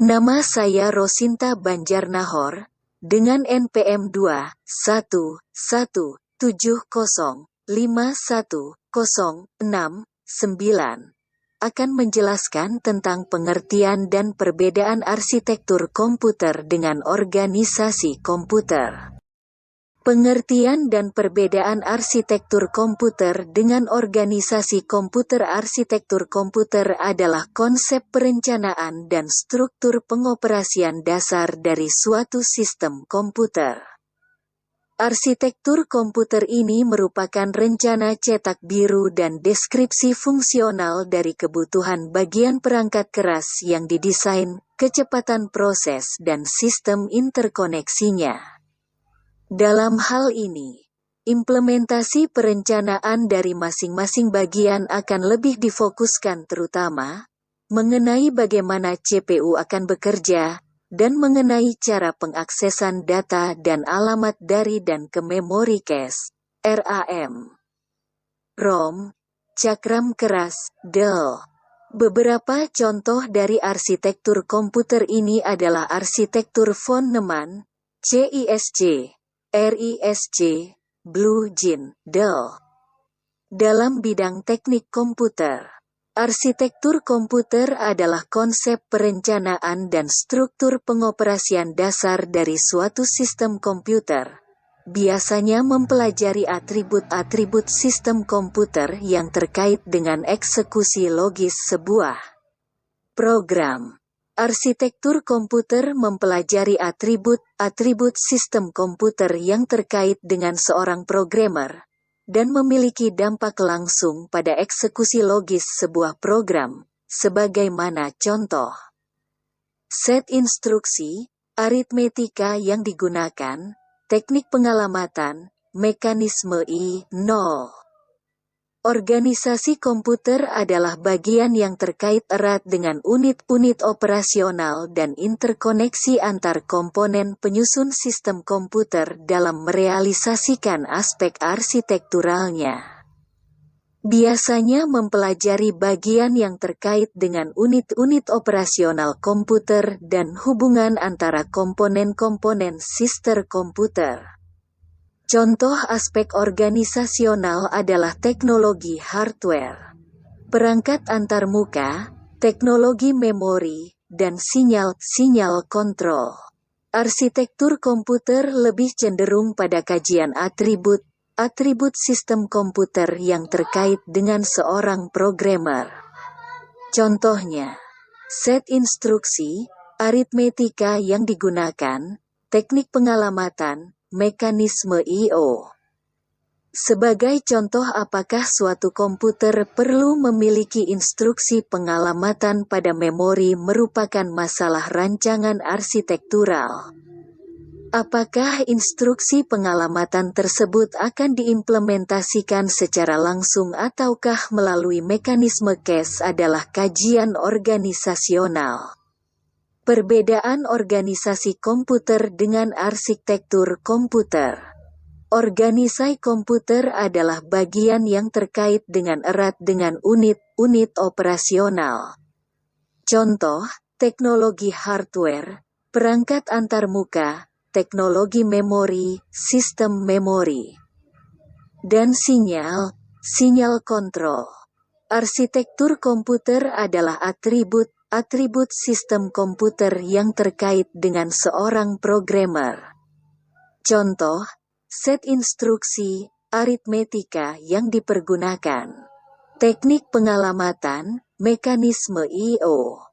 Nama saya Rosinta Banjarnahor, dengan NPM 21170510669, akan menjelaskan tentang pengertian dan perbedaan arsitektur komputer dengan organisasi komputer. Pengertian dan perbedaan arsitektur komputer dengan organisasi komputer. Arsitektur komputer adalah konsep perencanaan dan struktur pengoperasian dasar dari suatu sistem komputer. Arsitektur komputer ini merupakan rencana cetak biru dan deskripsi fungsional dari kebutuhan bagian perangkat keras yang didesain, kecepatan proses dan sistem interkoneksinya. Dalam hal ini, implementasi perencanaan dari masing-masing bagian akan lebih difokuskan terutama mengenai bagaimana CPU akan bekerja dan mengenai cara pengaksesan data dan alamat dari dan ke memori cache, RAM, ROM, cakram keras, DEL. Beberapa contoh dari arsitektur komputer ini adalah arsitektur von Neumann, CISC, RISC, Blue Gene, DEL. Dalam bidang teknik komputer, arsitektur komputer adalah konsep perencanaan dan struktur pengoperasian dasar dari suatu sistem komputer. Biasanya mempelajari atribut-atribut sistem komputer yang terkait dengan eksekusi logis sebuah program. Arsitektur komputer mempelajari atribut-atribut sistem komputer yang terkait dengan seorang programmer, dan memiliki dampak langsung pada eksekusi logis sebuah program, sebagaimana contoh set instruksi, aritmetika yang digunakan, teknik pengalamatan, mekanisme I0. Organisasi komputer adalah bagian yang terkait erat dengan unit-unit operasional dan interkoneksi antar komponen penyusun sistem komputer dalam merealisasikan aspek arsitekturalnya. Biasanya mempelajari bagian yang terkait dengan unit-unit operasional komputer dan hubungan antara komponen-komponen sistem komputer. Contoh aspek organisasional adalah teknologi hardware, perangkat antarmuka, teknologi memori, dan sinyal kontrol. Arsitektur komputer lebih cenderung pada kajian atribut sistem komputer yang terkait dengan seorang programmer. Contohnya, set instruksi, aritmetika yang digunakan, teknik pengalamatan, mekanisme I/O. Sebagai contoh, apakah suatu komputer perlu memiliki instruksi pengalamatan pada memori merupakan masalah rancangan arsitektural. Apakah instruksi pengalamatan tersebut akan diimplementasikan secara langsung ataukah melalui mekanisme cache adalah kajian organisasional. Perbedaan organisasi komputer dengan arsitektur komputer. Organisasi komputer adalah bagian yang terkait dengan erat dengan unit-unit operasional. Contoh, teknologi hardware, perangkat antarmuka, teknologi memori, sistem memori, dan sinyal kontrol. Arsitektur komputer adalah atribut sistem komputer yang terkait dengan seorang programmer. Contoh, set instruksi, aritmetika yang dipergunakan, teknik pengalamatan, mekanisme I/O.